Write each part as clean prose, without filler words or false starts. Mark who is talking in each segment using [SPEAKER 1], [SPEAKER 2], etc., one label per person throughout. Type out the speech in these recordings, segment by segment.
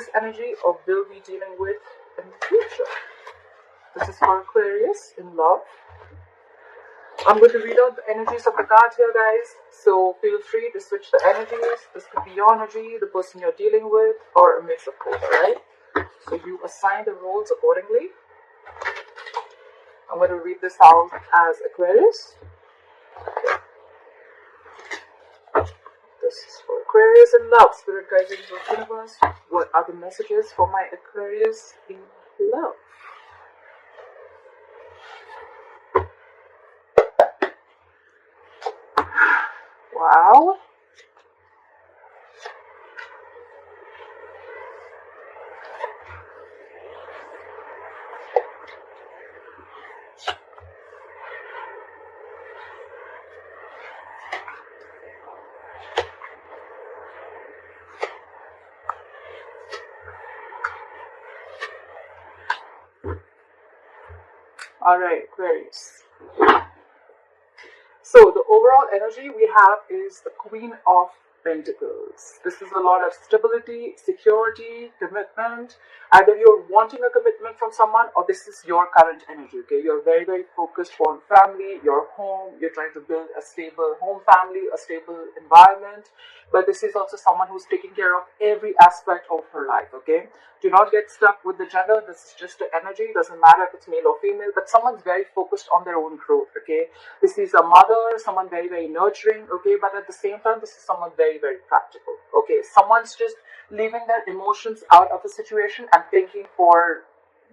[SPEAKER 1] this energy or will be dealing with in the future. This is for Aquarius in love. I'm going to read out the energies of the card here, guys. So feel free to switch the energies. This could be your energy, the person you're dealing with, or a mix of both, alright? So you assign the roles accordingly. I'm going to read this out as Aquarius. This is for Aquarius in love. Spirit guides in the universe. What are the messages for my Aquarius in love? Wow. Alright, Aquarius. So the overall energy we have is the Queen of Pentacles. This is a lot of stability, security, commitment. Either you're wanting a commitment from someone or this is your current energy, okay? You're very, very focused on family, your home. You're trying to build a stable home family, a stable environment. But this is also someone who's taking care of every aspect of her life, okay? Do not get stuck with the gender. This is just the energy. Doesn't matter if it's male or female, but someone's very focused on their own growth, okay? This is a mother, someone very, very nurturing, okay? But at the same time, this is someone very, very practical, okay? Someone's just leaving their emotions out of a situation and thinking for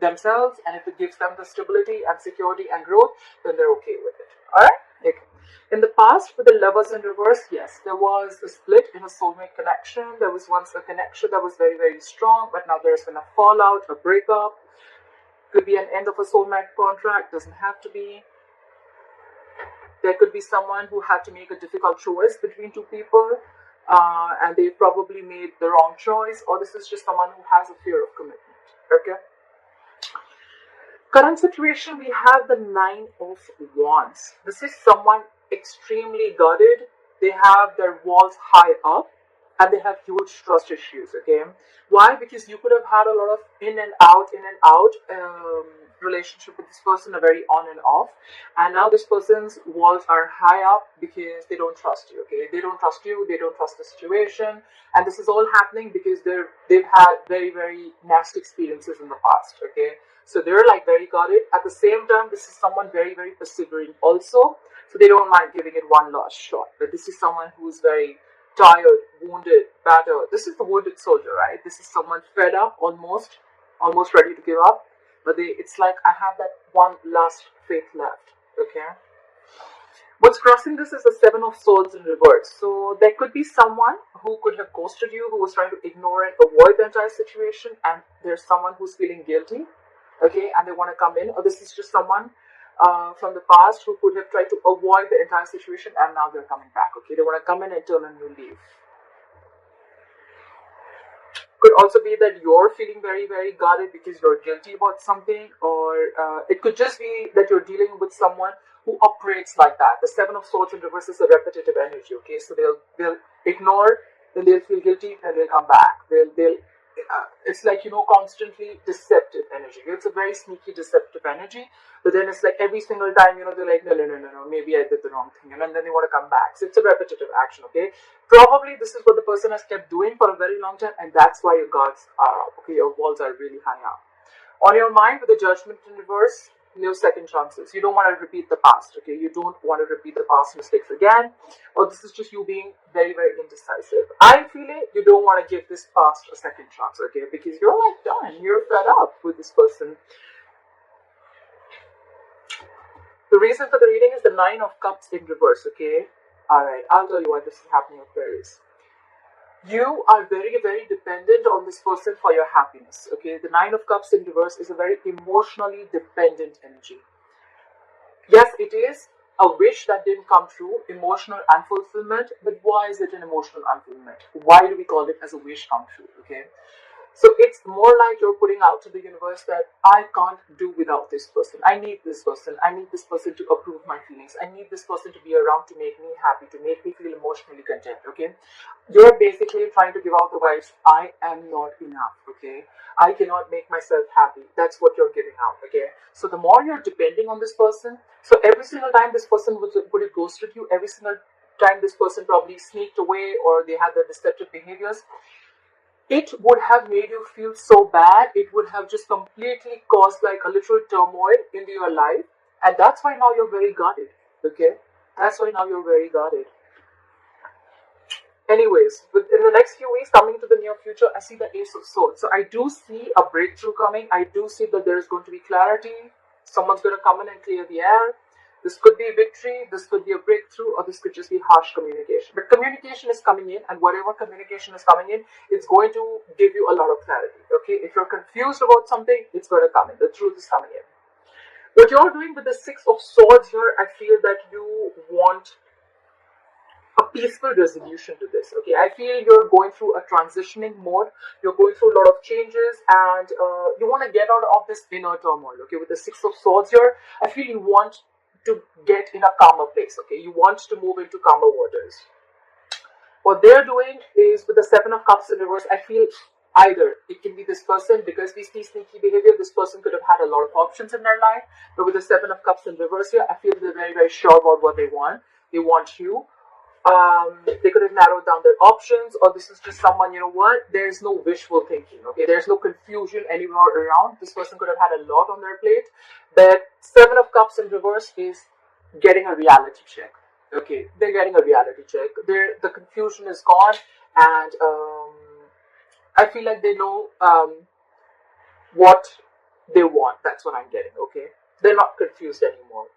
[SPEAKER 1] themselves, and if it gives them the stability and security and growth, then they're okay with it, alright? Okay. In the past, with the lovers in reverse, yes, there was a split in a soulmate connection. There was once a connection that was very, very strong, but now there's been a fallout, a breakup. Could be an end of a soulmate contract, doesn't have to be. There could be someone who had to make a difficult choice between two people, and they probably made the wrong choice, or this is just someone who has a fear of commitment, okay? Current situation, we have the 9 of Wands. This is someone extremely guarded. They have their walls high up and they have huge trust issues, okay? Why? Because you could have had a lot of in and out relationship with this person, a very on and off, and now this person's walls are high up because they don't trust you, okay? They don't trust you, they don't trust the situation, and this is all happening because they've had very, very nasty experiences in the past, okay? So they're like very guarded. At the same time, this is someone very, very persevering also, so they don't mind giving it one last shot. But this is someone who's very tired, wounded, battered. This is the wounded soldier, right? This is someone fed up, almost ready to give up. But it's like, I have that one last faith left, okay? What's crossing this is the 7 of Swords in reverse. So there could be someone who could have ghosted you, who was trying to ignore and avoid the entire situation, and there's someone who's feeling guilty, okay, and they want to come in. Or this is just someone from the past who could have tried to avoid the entire situation, and now they're coming back, okay? They want to come in and turn a new leaf. Could also be that you're feeling very, very guarded because you're guilty about something, or it could just be that you're dealing with someone who operates like that. The 7 of Swords in reverse is a repetitive energy, okay? So they'll ignore, then they'll feel guilty, and they'll come back. It's like, constantly deceptive energy. It's a very sneaky, deceptive energy. But then it's like every single time, they're like, no, maybe I did the wrong thing. And then they want to come back. So it's a repetitive action, okay? Probably this is what the person has kept doing for a very long time, and that's why your guards are up, okay? Your walls are really high up. On your mind, with the Judgment in reverse, no second chances. You don't want to repeat the past, okay? You don't want to repeat the past mistakes again, or this is just you being very, very indecisive. I feel it, you don't want to give this past a second chance, okay? Because you're like done, you're fed up with this person. The reason for the reading is the 9 of Cups in reverse, okay? Alright, I'll tell you why this is happening, Aquarius. You are very, very dependent on this person for your happiness, okay? The 9 of Cups in reverse is a very emotionally dependent energy. Yes, it is a wish that didn't come true, emotional unfulfillment, but why is it an emotional unfulfillment? Why do we call it as a wish come true, okay? So it's more like you're putting out to the universe that I can't do without this person. I need this person. I need this person to approve my feelings. I need this person to be around to make me happy, to make me feel emotionally content. Okay, you're basically trying to give out the vibes. I am not enough. Okay, I cannot make myself happy. That's what you're giving out. Okay, so the more you're depending on this person, so every single time this person would have ghosted you, every single time this person probably sneaked away or they had their deceptive behaviors, it would have made you feel so bad. It would have just completely caused like a literal turmoil into your life. And that's why now you're very guarded. Okay? That's why now you're very guarded. Anyways, in the next few weeks, coming to the near future, I see the Ace of Swords. So I do see a breakthrough coming. I do see that there's going to be clarity. Someone's going to come in and clear the air. This could be victory, this could be a breakthrough, or this could just be harsh communication. But communication is coming in, and whatever communication is coming in, it's going to give you a lot of clarity. Okay, if you're confused about something, it's going to come in. The truth is coming in. What you're doing with the Six of Swords here, I feel that you want a peaceful resolution to this. Okay, I feel you're going through a transitioning mode. You're going through a lot of changes, and you want to get out of this inner turmoil. Okay, with the Six of Swords here, I feel you want to get in a calmer place. Okay, you want to move into calmer waters. What they're doing is with the Seven of Cups in reverse, I feel either it can be this person, because we see sneaky behavior, this person could have had a lot of options in their life, but with the Seven of Cups in reverse here, I feel they're very, very sure about what they want. They want you. They could have narrowed down their options, or this is just someone, you know what, there's no wishful thinking. Okay, there's no confusion anywhere around. This person could have had a lot on their plate, but Seven of Cups in reverse is getting a reality check. Okay, they're getting a reality check. The confusion is gone, and I feel like they know what they want. That's what I'm getting. Okay, they're not confused anymore.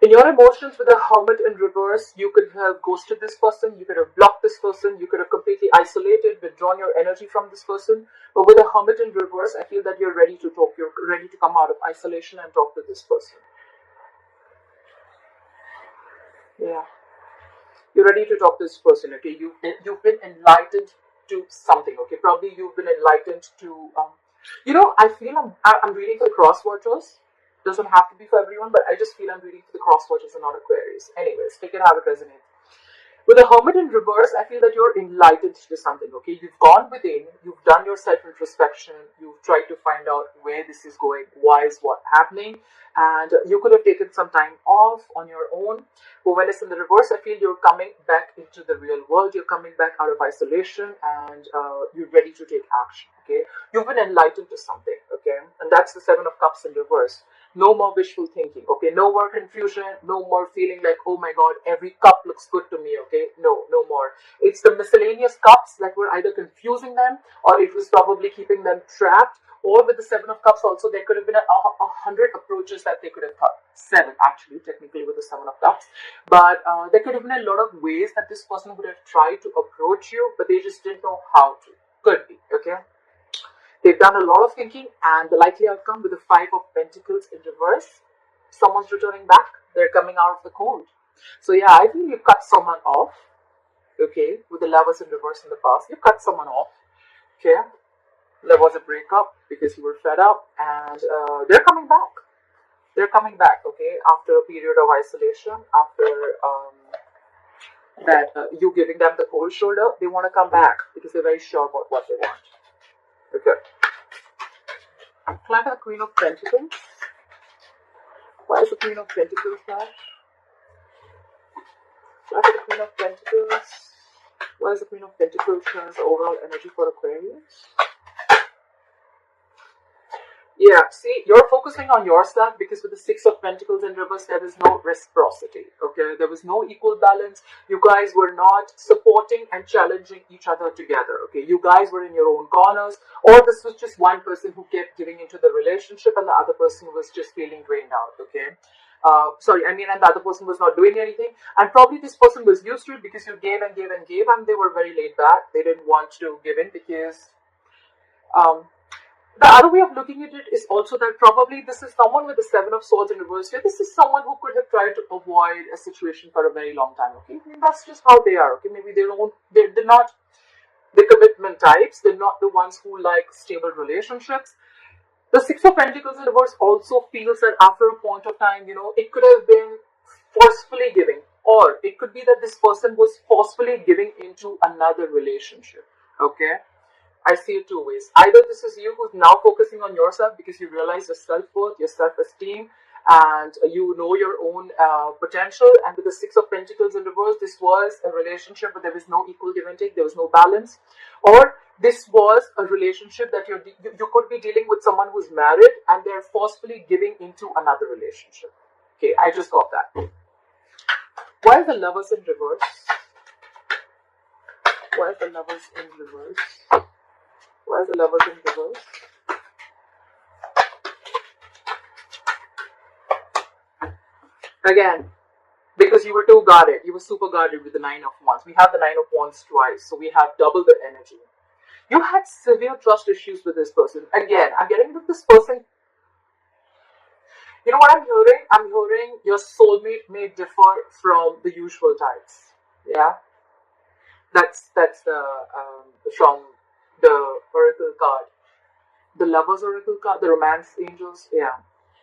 [SPEAKER 1] In your emotions with the Hermit in reverse, you could have ghosted this person, you could have blocked this person, you could have completely isolated, withdrawn your energy from this person. But with the Hermit in reverse, I feel that you're ready to talk, you're ready to come out of isolation and talk to this person. Yeah. You're ready to talk to this person, okay? You've been enlightened to something, okay? Probably you've been enlightened to, I feel I'm reading for cross watchers. Doesn't have to be for everyone, but I just feel I'm reading for the cross watchers and not Aquarius. Anyways, take it how it resonates. With the Hermit in reverse, I feel that you're enlightened to something, okay? You've gone within, you've done your self-introspection, you've tried to find out where this is going, why is what happening, and you could have taken some time off on your own. But when it's in the reverse, I feel you're coming back into the real world, you're coming back out of isolation, and you're ready to take action, okay? You've been enlightened to something, okay? And that's the Seven of Cups in reverse. No more wishful thinking, okay? No more confusion, no more feeling like, oh my god, every cup looks good to me, okay? No more. It's the miscellaneous cups that were either confusing them, or it was probably keeping them trapped. Or with the Seven of Cups also, there could have been 100 approaches that they could have thought. 7 actually, technically, with the Seven of Cups. But there could have been a lot of ways that this person would have tried to approach you, but they just didn't know how to. Could be, okay? They've done a lot of thinking, and the likely outcome with the Five of Pentacles in reverse, someone's returning back. They're coming out of the cold. So yeah, I think you cut someone off, okay, with the Lovers in reverse in the past. You cut someone off, okay. There was a breakup because you were fed up, and they're coming back. They're coming back, okay, after a period of isolation, after you giving them the cold shoulder. They want to come back because they're very sure about what they want. Okay. Can I have the Queen of Pentacles? Why is the Queen of Pentacles there? Can I have the Queen of Pentacles? Why is the Queen of Pentacles as overall energy for Aquarius? Yeah, see, you're focusing on yourself because with the Six of Pentacles in reverse, there is no reciprocity, okay? There was no equal balance. You guys were not supporting and challenging each other together, okay? You guys were in your own corners, or this was just one person who kept giving into the relationship and the other person was just feeling drained out, okay? And the other person was not doing anything, and probably this person was used to it because you gave and gave and gave, and they were very laid back. They didn't want to give in because the other way of looking at it is also that probably this is someone with the Seven of Swords in reverse here. This is someone who could have tried to avoid a situation for a very long time, okay? I mean, that's just how they are, okay? Maybe they're not the commitment types. They're not the ones who like stable relationships. The Six of Pentacles in reverse also feels that after a point of time, it could have been forcefully giving, or it could be that this person was forcefully giving into another relationship. Okay, I see it two ways. Either this is you who's now focusing on yourself because you realize your self-worth, your self-esteem, and you know your own potential. And with the Six of Pentacles in reverse, this was a relationship where there was no equal give and take, there was no balance. Or this was a relationship that you could be dealing with someone who's married and they're forcefully giving into another relationship. Okay, I just got that. Why are the Lovers in reverse? Why are the Lovers in reverse? Why are the Lovers in reverse? Again, because you were too guarded. You were super guarded with the Nine of Wands. We have the Nine of Wands twice, so we have double the energy. You had severe trust issues with this person. Again, I'm getting that this person, you know what I'm hearing? I'm hearing your soulmate may differ from the usual types. Yeah? That's from the Oracle card. The Lovers Oracle card, the Romance Angels, yeah.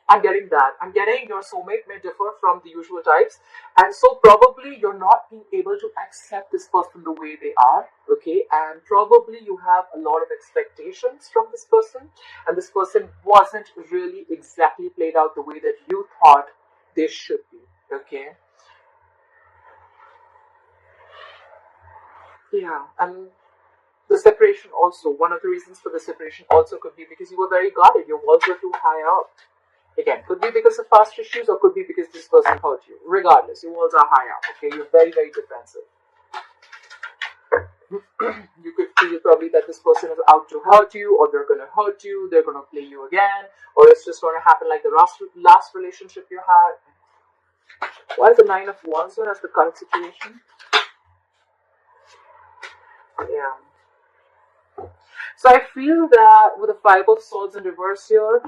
[SPEAKER 1] I'm getting that. I'm getting your soulmate may differ from the usual types, and so probably you're not being able to accept this person the way they are, okay? And probably you have a lot of expectations from this person, and this person wasn't really exactly played out the way that you thought they should be, okay? Yeah, and the separation also, one of the reasons for the separation also could be because you were very guarded, your walls were too high up. Again, could be because of past issues or could be because this person hurt you. Regardless, your walls are high up, okay? You're very, very defensive. You could feel probably that this person is out to hurt you, or they're going to hurt you, they're going to play you again, or it's just going to happen like the last relationship you had. Why is the Nine of Wands as the current situation? Yeah. So I feel that with the Five of Swords in reverse here,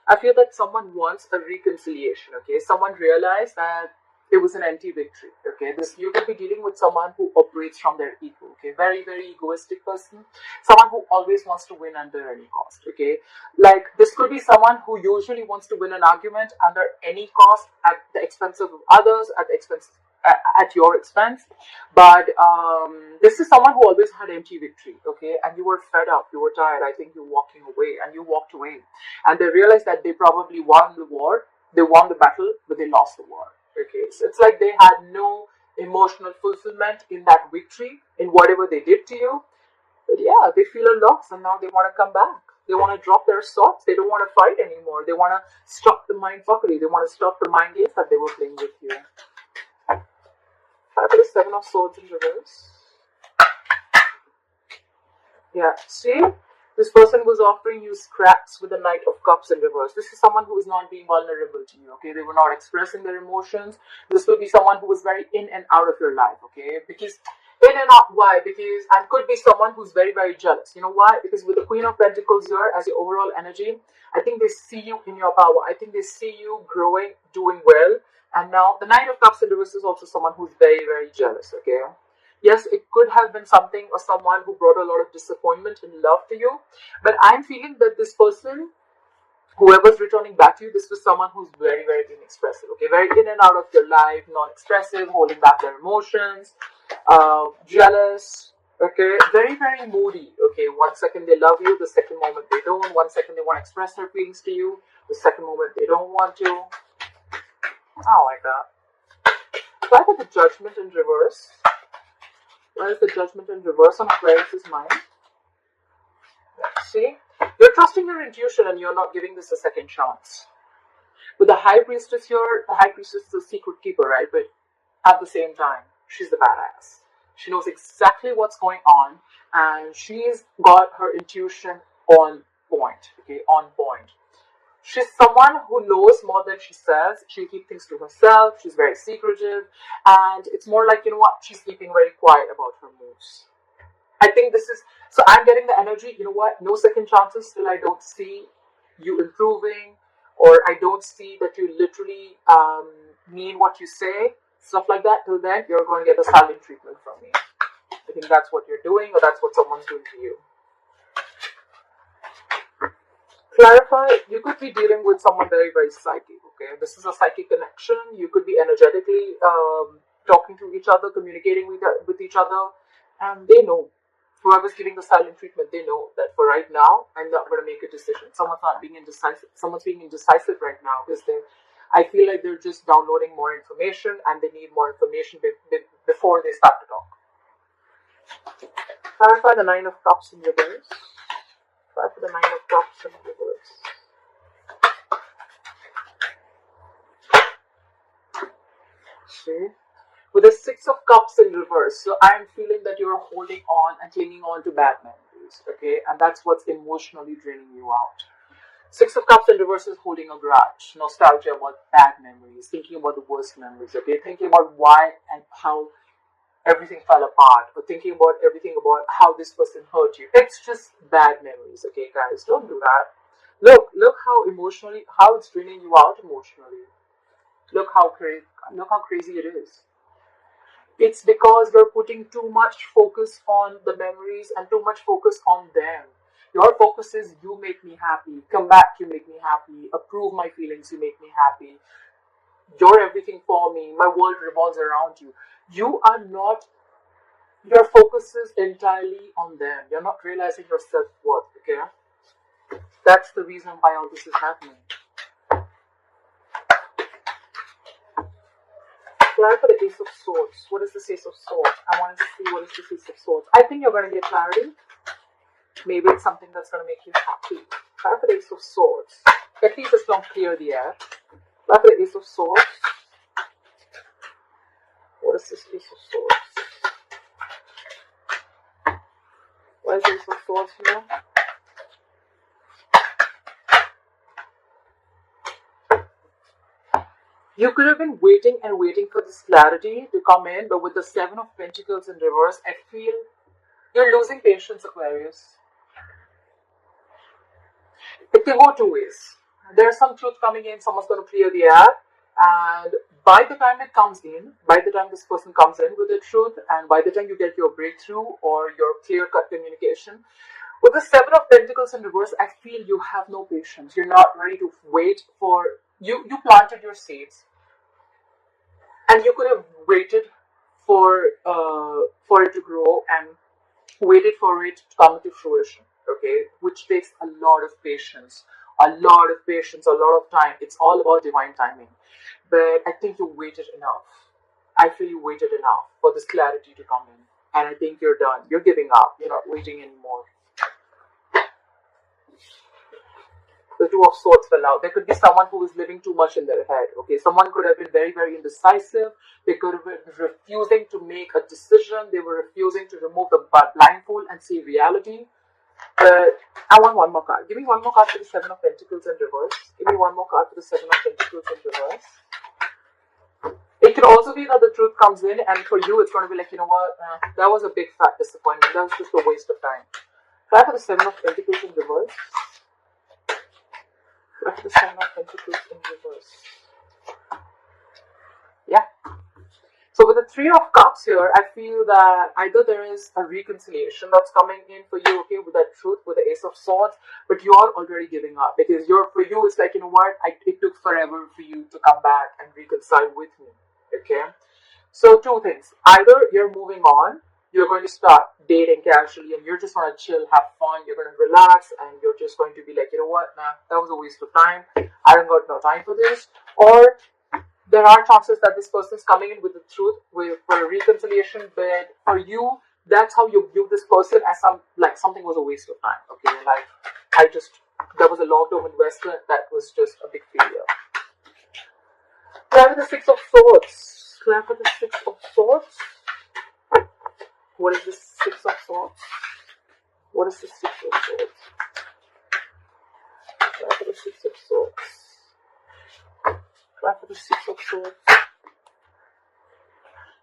[SPEAKER 1] I feel that someone wants a reconciliation, okay? Someone realized that it was an empty victory, okay? You could be dealing with someone who operates from their ego, okay? Very, very egoistic person. Someone who always wants to win under any cost, okay? Like, this could be someone who usually wants to win an argument under any cost at the expense of others, at your expense. But this is someone who always had empty victory, okay? And you were fed up, you were tired. I think you're walking away, and you walked away. And they realized that they probably won the war, they won the battle, but they lost the war, okay? So it's like they had no emotional fulfillment in that victory, in whatever they did to you. But yeah, they feel a loss, and now they want to come back. They want to drop their swords. They don't want to fight anymore. They want to stop the mind fuckery. They want to stop the mind games that they were playing with you. How about the Seven of Swords in reverse? Yeah, see? This person was offering you scraps with the Knight of Cups in reverse. This is someone who is not being vulnerable to you, okay? They were not expressing their emotions. This will be someone who was very in and out of your life, okay? Because, in and out, why? Because, and could be someone who's very, very jealous. You know why? Because with the Queen of Pentacles here as your overall energy, I think they see you in your power. I think they see you growing, doing well. And now, the Knight of Cups in reverse is also someone who's very, very jealous, okay? Yes, it could have been something or someone who brought a lot of disappointment in love to you. But I'm feeling that this person, whoever's returning back to you, this was someone who's very, very inexpressive, okay? Very in and out of your life, not expressive, holding back their emotions, jealous, okay? Very, very moody, okay? One second they love you, the second moment they don't. One second they want to express their feelings to you, the second moment they don't want to. I don't like that. So I got the Judgment in reverse. Where is the Judgment in reverse on Aquarius' mind? See? You're trusting your intuition and you're not giving this a second chance. With the High Priestess here, the High Priestess is a secret keeper, right? But at the same time, she's the badass. She knows exactly what's going on, and she's got her intuition on point, okay? On point. She's someone who knows more than she says. She'll keep things to herself. She's very secretive. And it's more like, you know what? She's keeping very quiet about her moves. I think this is... So I'm getting the energy, you know what? No second chances till I don't see you improving. Or I don't see that you literally mean what you say. Stuff like that. Till then, you're going to get the silent treatment from me. I think that's what you're doing, or that's what someone's doing to you. Clarify, you could be dealing with someone very, very psychic, okay? This is a psychic connection. You could be energetically talking to each other, communicating with each other, and they know. Whoever's giving the silent treatment, they know that for right now, I'm not going to make a decision. Someone's not being indecisive. Someone's being indecisive right now because I feel like they're just downloading more information and they need more information before they start to talk. Clarify the 9 of Cups in reverse. Try for the 9 of Cups in reverse. See? With the 6 of Cups in reverse, so I'm feeling that you're holding on and clinging on to bad memories, okay? And that's what's emotionally draining you out. 6 of Cups in reverse is holding a grudge, nostalgia about bad memories, thinking about the worst memories, okay? Thinking about why and how everything fell apart, or thinking about everything about how this person hurt you. It's just bad memories, okay, guys? Don't do that. Look how it's draining you out emotionally. Look how crazy it is. It's because you're putting too much focus on the memories and too much focus on them. Your focus is, you make me happy, come back, you make me happy, approve my feelings, you make me happy. You're everything for me, my world revolves around you. Your focus is entirely on them. You're not realizing your self-worth, okay? That's the reason why all this is happening. Clarify for the Ace of Swords. What is this Ace of Swords? I want to see what is this Ace of Swords. I think you're going to get clarity. Maybe it's something that's going to make you happy. Clarify for the Ace of Swords. At least it's going to clear the air. Clarify for the Ace of Swords. What is this Ace of Swords? What is the Ace of Swords here? You could have been waiting and waiting for this clarity to come in, but with the 7 of Pentacles in reverse, I feel you're losing patience, Aquarius. It can go 2 ways. There's some truth coming in, someone's going to clear the air, and by the time it comes in, by the time this person comes in with the truth, and by the time you get your breakthrough or your clear-cut communication, with the 7 of Pentacles in reverse, I feel you have no patience. You're not ready to wait for... You planted your seeds, and you could have waited for it to grow and waited for it to come to fruition, okay? Which takes a lot of patience, a lot of time. It's all about divine timing. But I think you waited enough. I feel you waited enough for this clarity to come in. And I think you're done. You're giving up. You're not waiting anymore. The 2 of Swords fell out. There could be someone who is living too much in their head, okay? Someone could have been very, very indecisive. They could have been refusing to make a decision. They were refusing to remove the blindfold and see reality. But I want one more card. Give me one more card for the 7 of Pentacles in reverse. Give me one more card for the 7 of Pentacles in reverse. It could also be that the truth comes in, and for you it's going to be like, you know what, that was a big fat disappointment. That was just a waste of time. Try for the 7 of Pentacles in reverse. Try for the 7 of Pentacles in reverse. Yeah. So with the 3 of Cups here, I feel that either there is a reconciliation that's coming in for you, okay, with that truth, with the Ace of Swords, but you are already giving up because for you, it's like, you know what, it took forever for you to come back and reconcile with me, okay? So 2 things. Either you're moving on, you're going to start dating casually and you're just going to chill, have fun, you're going to relax, and you're just going to be like, you know what, nah, that was a waste of time. I don't got no time for this. Or there are chances that this person is coming in with the truth, for a reconciliation, but for you, that's how you view this person, as something was a waste of time, okay? Like, there was a long-term investment that was just a big failure. Clap for the 6 of Swords. Clap for the 6 of Swords. What is the 6 of Swords? What is the 6 of Swords? Clap for the 6 of Swords. Clap for the 6 of Swords.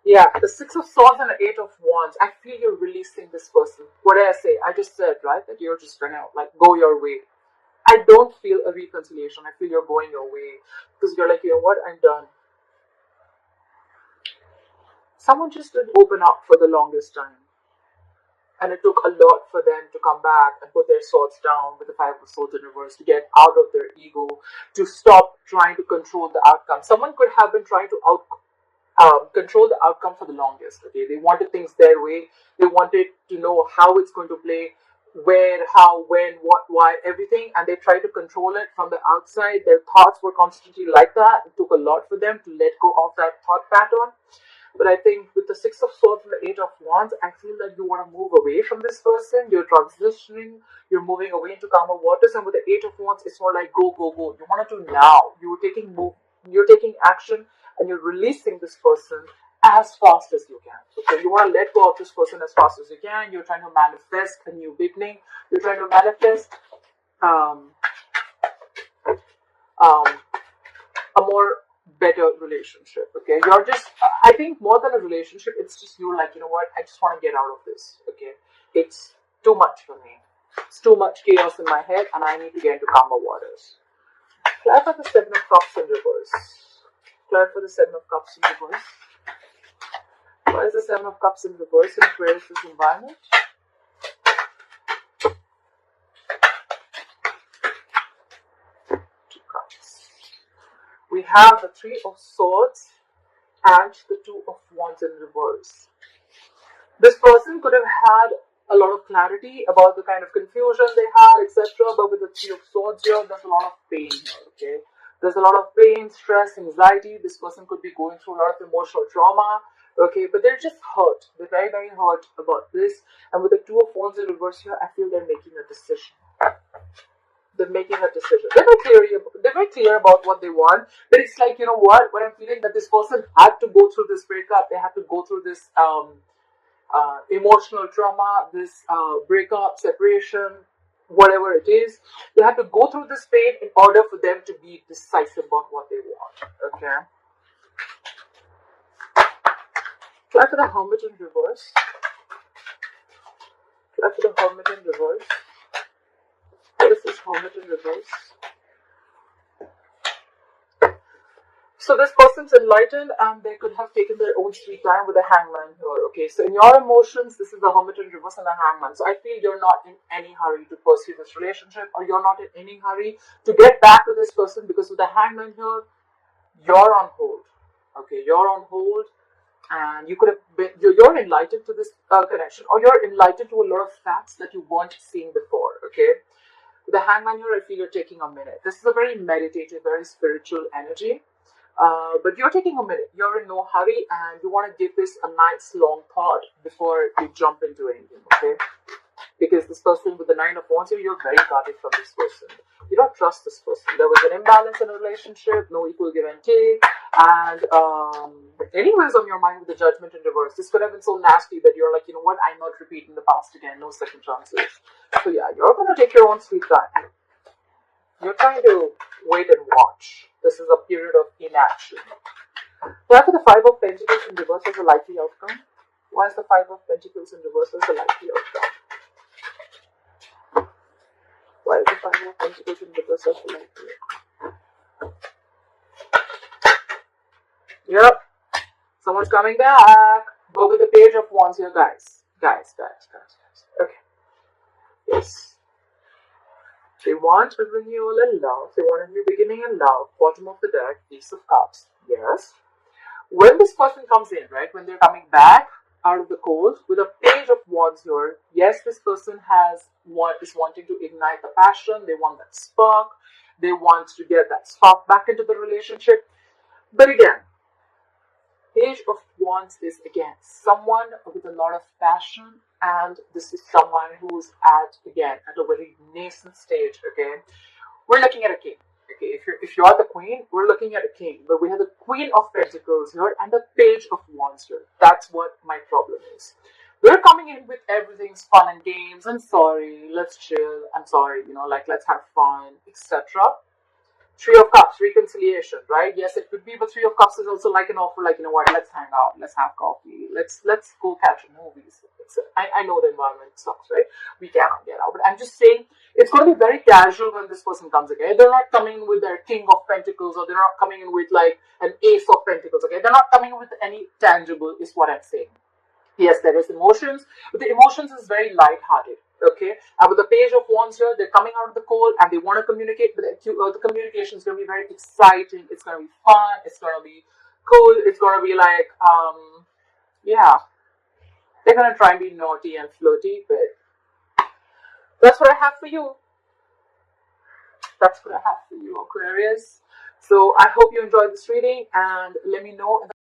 [SPEAKER 1] Yeah, the 6 of Swords and the 8 of Wands. I feel you're releasing this person. What did I say? I just said, right, that you're just gonna go your way. I don't feel a reconciliation. I feel you're going your way because you're like, you know what, I'm done. Someone just didn't open up for the longest time. And it took a lot for them to come back and put their swords down with the Five of Swords in reverse, to get out of their ego, to stop trying to control the outcome. Someone could have been trying to control the outcome for the longest. Okay, they wanted things their way. They wanted to know how it's going to play, where, how, when, what, why, everything, and they tried to control it from the outside. Their thoughts were constantly like that. It took a lot for them to let go of that thought pattern. But I think with the Six of Swords and the Eight of Wands, I feel that you want to move away from this person. You're transitioning. You're moving away into calmer waters. And with the Eight of Wands, it's more like go, go, go. You want to do now. You're taking action, and you're releasing this person as fast as you can. Okay, you want to let go of this person as fast as you can. You're trying to manifest a new beginning. You're trying to manifest a more better relationship. Okay, you're just, I think more than a relationship, it's just you're like, you know what, I just want to get out of this. Okay, it's too much for me. It's too much chaos in my head, and I need to get into calmer waters. Clarify the Seven of Cups in reverse. Clarify the Seven of Cups in reverse. Why is the Seven of Cups in reverse in Aquarius' environment? Two cups. We have the Three of Swords and the Two of Wands in reverse. This person could have had a lot of clarity about the kind of confusion they had, etc. But with the Three of Swords here, there's a lot of pain. Okay, there's a lot of pain, stress, anxiety. This person could be going through a lot of emotional trauma. Okay, but they're just hurt. They're very, very hurt about this. And with the Two of Wands in reverse here, I feel they're making a decision. They're making a decision. They're very clear about what they want. But it's like, you know what? When I'm feeling that this person had to go through this breakup, they had to go through this emotional trauma, this breakup, separation, whatever it is. They had to go through this pain in order for them to be decisive about what they want. Okay. Try for the Hermit in reverse. Try for the Hermit in reverse. This is Hermit in reverse. So this person's enlightened, and they could have taken their own sweet time with the Hangman here. Okay, so in your emotions, this is the Hermit in reverse and the Hangman. So I feel you're not in any hurry to pursue this relationship, or you're not in any hurry to get back to this person, because with the Hangman here, you're on hold. Okay, you're on hold, and you could have been, you're enlightened to this connection, or you're enlightened to a lot of facts that you weren't seeing before. Okay, with the Hangman here, I feel you're taking a minute. This is a very meditative, very spiritual energy. But you're taking a minute. You're in no hurry, and you want to give this a nice long thought before you jump into anything. Okay, because this person with the Nine of Wands here, you're very guarded from this person. You don't trust this person. There was an imbalance in a relationship, no equal give and take, and anyways on your mind with the Judgment in reverse. This could have been so nasty that you're like, you know what, I'm not repeating the past again, no second chances. So yeah, you're going to take your own sweet time. You're trying to wait and watch. This is a period of inaction. Why for the Five of Pentacles in reverse as a likely outcome? Why is the Five of Pentacles in reverse as a likely outcome? Why is the Five of Pentacles in reverse as a likely outcome? Yep. Someone's coming back. Go with the Page of Wands here, guys. Guys. Okay. Yes. They want a renewal in love. They want a new beginning in love. Bottom of the deck, Ace of Cups. Yes. When this person comes in, right, when they're coming back out of the cold with a Page of Wands here, yes, this person is wanting to ignite the passion. They want that spark. They want to get that spark back into the relationship. But again, Page of Wands is again someone with a lot of passion, and this is someone who's at a very nascent stage. Okay, we're looking at a king. Okay, if you're the queen, we're looking at a king, but we have the Queen of Pentacles here and the Page of Wands here. That's what my problem is. They're coming in with everything's fun and games. I'm sorry, let's chill. I'm sorry, like let's have fun, etc. Three of Cups, reconciliation, right? Yes, it could be, but Three of Cups is also like an offer, like, you know what, let's hang out, let's have coffee, let's go catch a movie. I know the environment sucks, right? We cannot get out, but I'm just saying it's going to be very casual when this person comes again. They're not coming in with their King of Pentacles, or they're not coming in with like an Ace of Pentacles, okay? They're not coming in with any tangible, is what I'm saying. Yes, there is emotions, but the emotions is very light-hearted. Okay, and with the Page of Wands here, they're coming out of the cold and they want to communicate, but the communication is going to be very exciting. It's going to be fun. It's going to be cool. It's going to be like, yeah, they're going to try and be naughty and flirty, but that's what I have for you. That's what I have for you, Aquarius. So I hope you enjoyed this reading and let me know in the